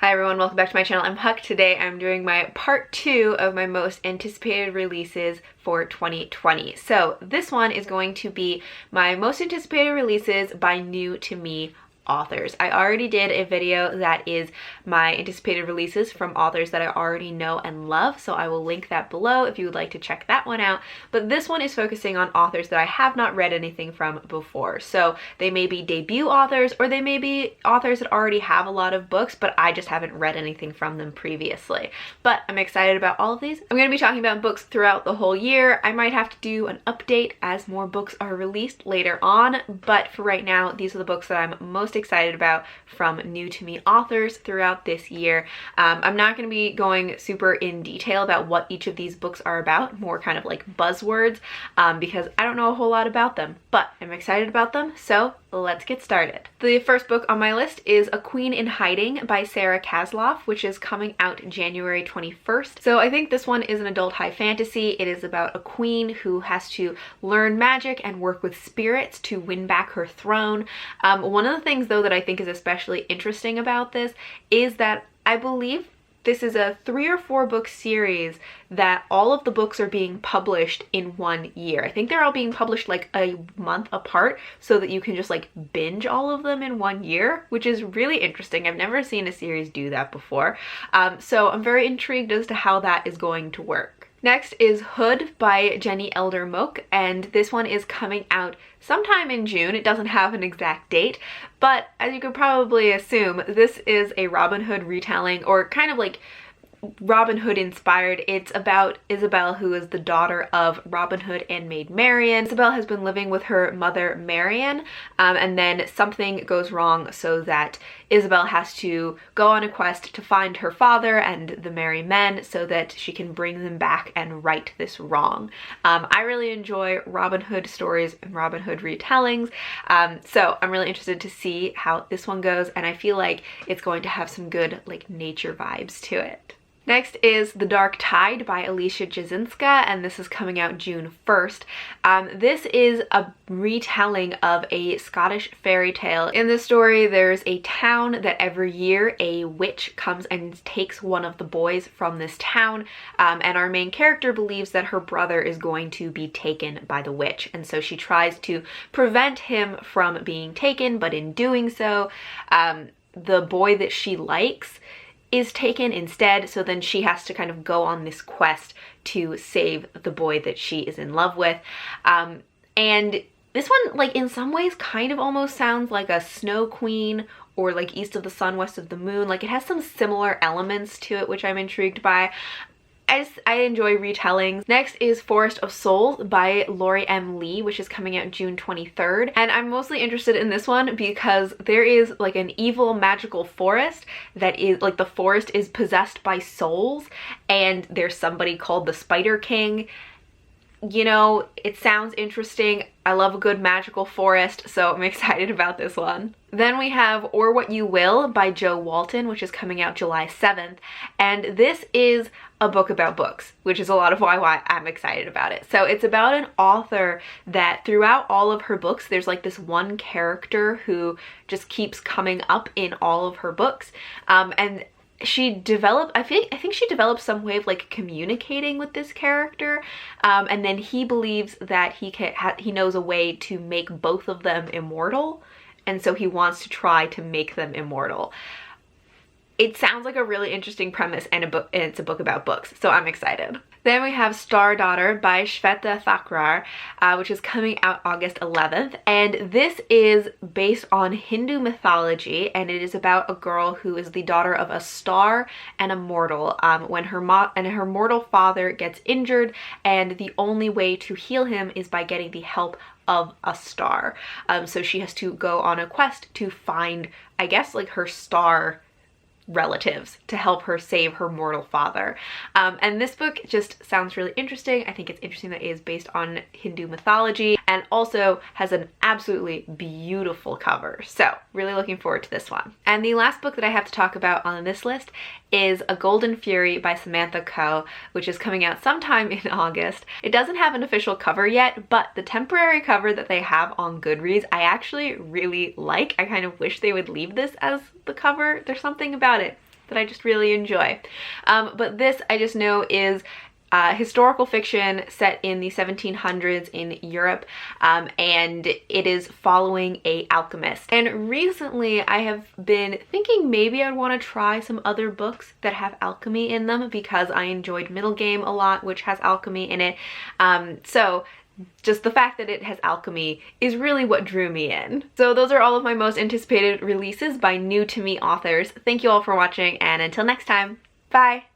Hi everyone, welcome back to my channel. I'm Huck. Today I'm doing my part 2 of my most anticipated releases for 2020. So this one is going to be my most anticipated releases by new to me authors. I already did a video that is my anticipated releases from authors that I already know and love, so I will link that below if you would like to check that one out. But this one is focusing on authors that I have not read anything from before. So they may be debut authors or they may be authors that already have a lot of books, but I just haven't read anything from them previously. But I'm excited about all of these. I'm going to be talking about books throughout the whole year. I might have to do an update as more books are released later on, but for right now, these are the books that I'm most excited about from new to me authors throughout this year. I'm not going to be going super in detail about what each of these books are about, more kind of like buzzwords, because I don't know a whole lot about them, but I'm excited about them, so let's get started. The first book on my list is A Queen in Hiding by Sarah Kasloff, which is coming out January 21st. So I think this one is an adult high fantasy. It is about a queen who has to learn magic and work with spirits to win back her throne. One of the things though that I think is especially interesting about this is that I believe this is a 3 or 4 book series that all of the books are being published in 1 year. I think they're all being published like a month apart so that you can just like binge all of them in 1 year, which is really interesting. I've never seen a series do that before. So I'm very intrigued as to how that is going to work. Next is Hood by Jenny Elder Moak, and this one is coming out sometime in June. It doesn't have an exact date, but as you could probably assume, this is a Robin Hood retelling, or kind of like Robin Hood inspired. It's about Isabel, who is the daughter of Robin Hood and Maid Marian. Isabel has been living with her mother Marian, and then something goes wrong so that Isabel has to go on a quest to find her father and the merry men so that she can bring them back and right this wrong. I really enjoy Robin Hood stories and Robin Hood retellings, so I'm really interested to see how this one goes, and I feel like it's going to have some good like nature vibes to it. Next is The Dark Tide by Alicia Jasinska, and this is coming out June 1st. This is a retelling of a Scottish fairy tale. In this story, there's a town that every year a witch comes and takes one of the boys from this town, and our main character believes that her brother is going to be taken by the witch, and so she tries to prevent him from being taken, but in doing so, the boy that she likes is taken instead, so then she has to kind of go on this quest to save the boy that she is in love with. And this one, like in some ways, kind of almost sounds like a Snow Queen or like East of the Sun, West of the Moon. Like it has some similar elements to it, which I'm intrigued by. I enjoy retellings. Next is Forrest A Soul by Lori M. Lee, which is coming out June 23rd. And I'm mostly interested in this one because there is like an evil magical forest that is like the forest is possessed by souls, and there's somebody called the Spider King. You know, it sounds interesting. I love a good magical forest, so I'm excited about this one. Then we have Or What You Will by Jo Walton, which is coming out July 7th. And this is a book about books, which is a lot of why I'm excited about it. So it's about an author that throughout all of her books, there's like this one character who just keeps coming up in all of her books. And she developed, I think she developed some way of like communicating with this character, and then he believes that he knows a way to make both of them immortal, and so he wants to try to make them immortal. It sounds like a really interesting premise, and it's a book about books, so I'm excited. Then we have Star Daughter by Shweta Thakrar, which is coming out August 11th. And this is based on Hindu mythology, and it is about a girl who is the daughter of a star and a mortal. When her mortal father gets injured, and the only way to heal him is by getting the help of a star. So she has to go on a quest to find, I guess, like her star relatives to help her save her mortal father. And this book just sounds really interesting. I think it's interesting that it is based on Hindu mythology and also has an absolutely beautiful cover. So really looking forward to this one. And the last book that I have to talk about on this list is A Golden Fury by Samantha Coe, which is coming out sometime in August. It doesn't have an official cover yet, but the temporary cover that they have on Goodreads, I actually really like. I kind of wish they would leave this as the cover. There's something about it that I just really enjoy. But this I just know is historical fiction set in the 1700s in Europe, and it is following a alchemist. And recently I have been thinking maybe I'd want to try some other books that have alchemy in them, because I enjoyed Middle Game a lot, which has alchemy in it. So just the fact that it has alchemy is really what drew me in. So those are all of my most anticipated releases by new to me authors. Thank you all for watching, and until next time, bye!